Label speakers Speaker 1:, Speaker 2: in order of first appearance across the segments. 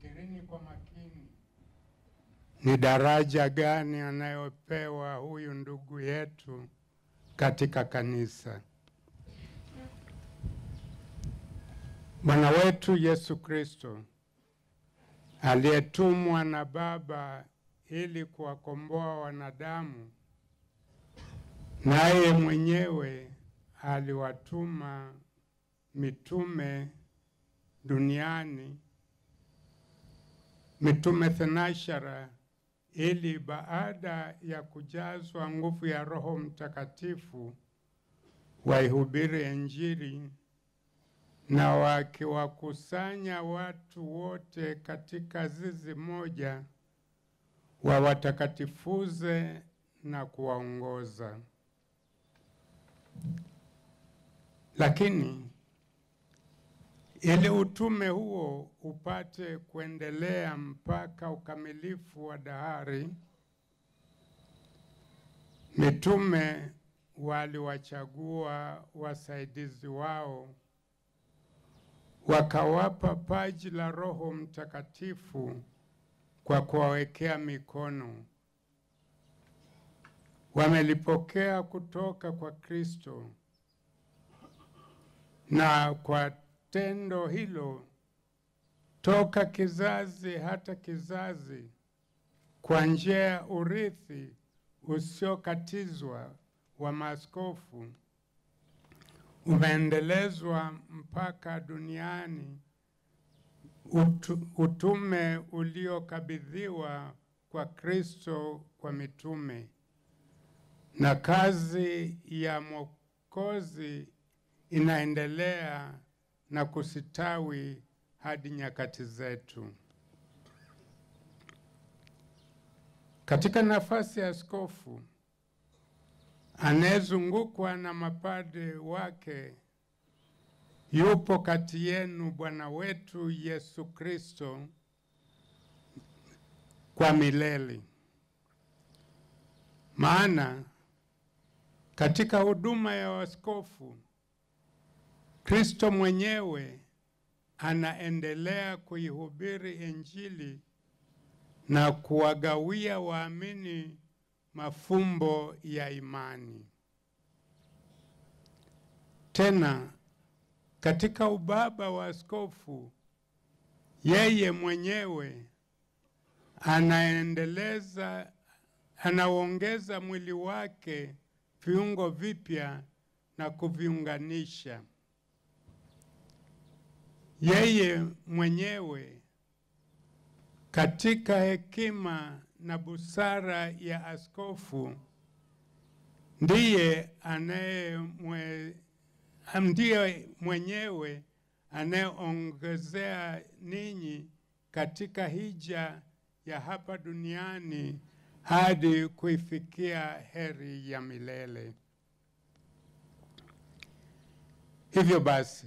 Speaker 1: Fikirini kwa makini, ni daraja gani anayopewa huyu ndugu yetu katika kanisa. Bwana wetu Yesu Kristo aliyetumwa na Baba ili kuwakomboa wanadamu, naye mwenyewe aliwatuma mitume duniani, mitume thenashara, ili baada ya kujazwa nguvu ya Roho Mtakatifu waihubiri Injili, na wakiwakusanya watu wote katika zizi moja, wawatakatifuze na kuwaongoza. Lakini ili utume huo upate kuendelea mpaka ukamilifu wa dahari, mitume waliwachagua wasaidizi wao, wakawapa paji la Roho Mtakatifu kwa kuwawekea mikono. Wamelipokea kutoka kwa Kristo, na kwa tendo hilo toka kizazi hata kizazi, kwa njia ya urithi usiokatizwa wa maaskofu, umeendelezwa mpaka duniani utume uliokabidhiwa kwa Kristo kwa mitume, na kazi ya Mwokozi inaendelea na kusitawi hadi nyakati zetu. Katika nafasi ya askofu anayezungukwa na mapadre wake, yupo kati yenu Bwana wetu Yesu Kristo kwa milele. Maana katika huduma ya askofu, Kristo mwenyewe anaendelea kuihubiri Injili na kuwagawia waamini mafumbo ya imani. Tena katika ubaba wa askofu, yeye mwenyewe anaongeza mwili wake viungo vipya na kuviunganisha. Yeye mwenyewe katika hekima na busara ya askofu ndiye mwenyewe anayeongezea ninyi katika hija ya hapa duniani hadi kuifikia heri ya milele. Hivyo basi,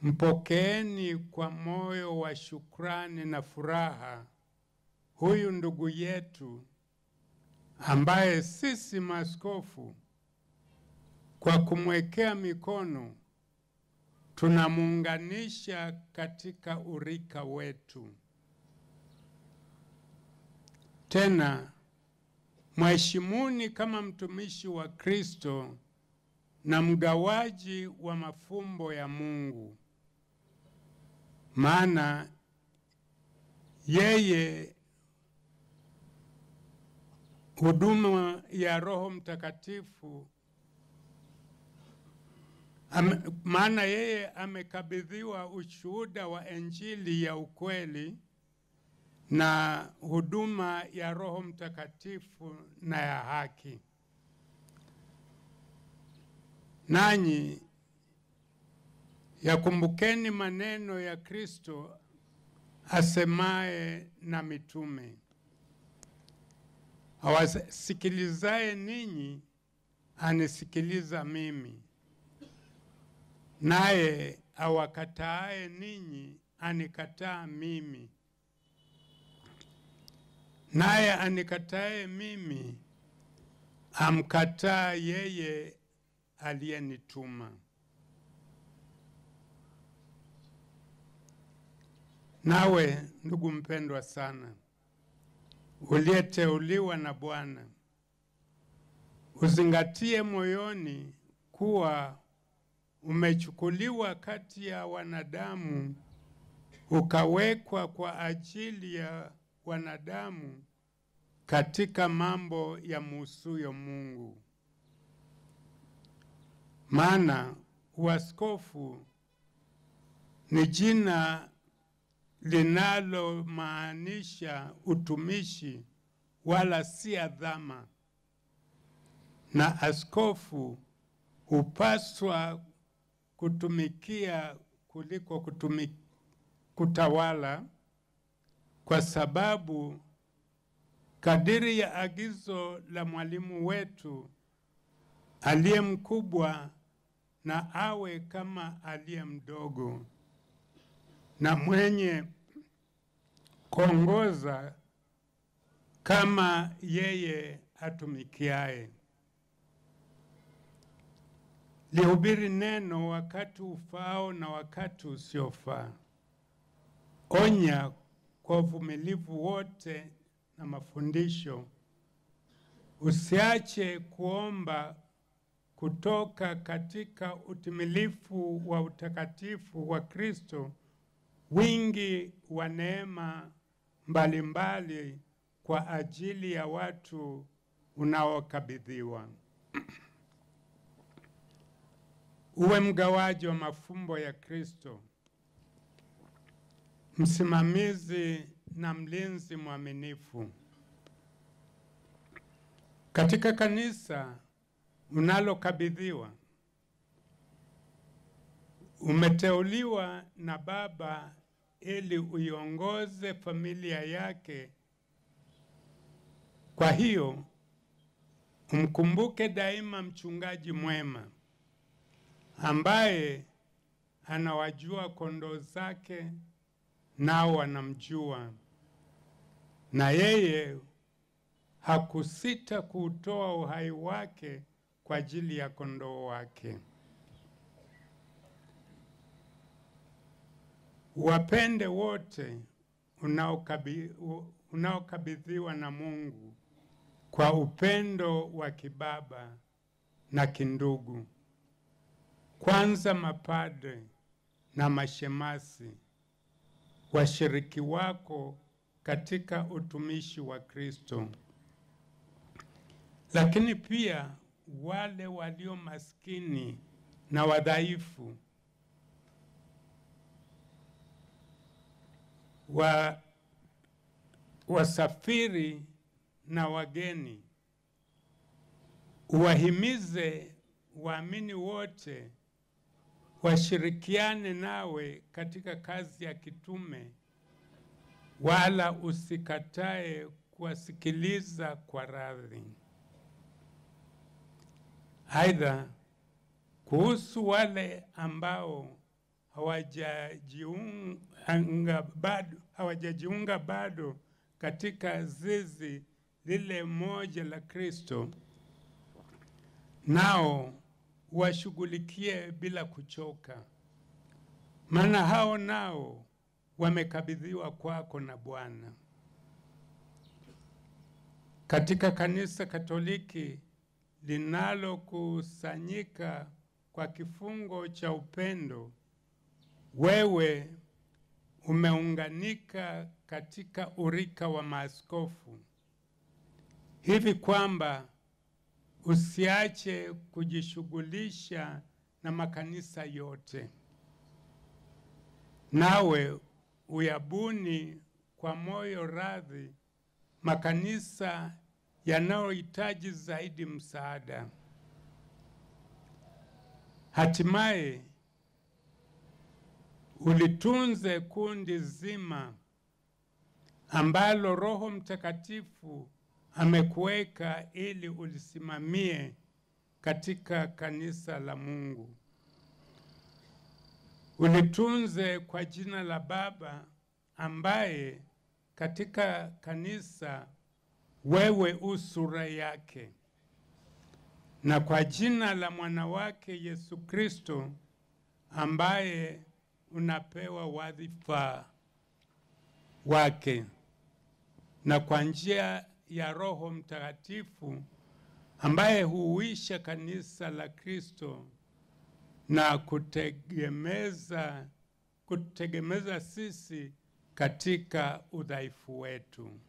Speaker 1: mpokeeni kwa moyo wa shukrani na furaha huyu ndugu yetu ambaye sisi maaskofu kwa kumwekea mikono tunamuunganisha katika urika wetu. Tena mheshimuni kama mtumishi wa Kristo na mgawaji wa mafumbo ya Mungu. Maana yeye huduma ya Roho Mtakatifu, maana yeye amekabidhiwa ushuhuda wa Injili ya ukweli na huduma ya Roho Mtakatifu na ya haki. Nanyi yakumbukeni maneno ya Kristo asemaye na mitume, awasikilizaye ninyi anisikiliza mimi, naye awakataaye ninyi anikataa mimi, naye anikataye mimi amkataa yeye aliyenituma. Nawe ndugu mpendwa sana, uliyeteuliwa na Bwana, uzingatie moyoni kuwa umechukuliwa kati ya wanadamu, ukawekwa kwa ajili ya wanadamu katika mambo ya muhusuyo Mungu. Maana uaskofu ni jina linalomaanisha utumishi wala si adhama, na askofu hupaswa kutumikia kuliko kutawala, kwa sababu kadiri ya agizo la mwalimu wetu aliye mkubwa na awe kama aliye mdogo, na mwenye kuongoza kama yeye atumikiaye. Lihubiri neno wakati ufao na wakati usiofaa. Onya kwa uvumilivu wote na mafundisho. Usiache kuomba kutoka katika utimilifu wa utakatifu wa Kristo wingi wa neema mbalimbali kwa ajili ya watu unaokabidhiwa. Uwe mgawaji wa mafumbo ya Kristo, msimamizi na mlinzi mwaminifu. Katika kanisa unalokabidhiwa, umeteuliwa na Baba ili uiongoze familia yake. Kwa hiyo, umkumbuke daima mchungaji mwema ambaye anawajua kondoo zake nao wanamjua, na yeye hakusita kutoa uhai wake kwa ajili ya kondoo wake. Wapende wote unaokabidhiwa na Mungu kwa upendo wa kibaba na kindugu. Kwanza mapadre na mashemasi, washiriki wako katika utumishi wa Kristo, lakini pia wale walio maskini na wadhaifu, wasafiri na wageni. Uwahimize waamini wote washirikiane nawe katika kazi ya kitume, wala usikatae kuwasikiliza kwa radhi. Aidha, kuhusu wale ambao hawajajiunga bado katika zizi lile moja la Kristo, nao washughulikie bila kuchoka, maana hao nao wamekabidhiwa kwako na Bwana. Katika kanisa Katoliki linalokusanyika kwa kifungo cha upendo, wewe umeunganika katika urika wa maaskofu, hivi kwamba usiache kujishughulisha na makanisa yote, nawe uyabuni kwa moyo radhi makanisa yanayohitaji zaidi msaada. Hatimaye ulitunze kundi zima ambalo Roho Mtakatifu amekuweka ili ulisimamie katika kanisa la Mungu. Ulitunze kwa jina la Baba ambaye katika kanisa wewe usura yake, na kwa jina la mwana wake Yesu Kristo ambaye unapewa wadhifa wake, na kwa njia ya Roho Mtakatifu ambaye huisha kanisa la Kristo na kutegemeza sisi katika udhaifu wetu.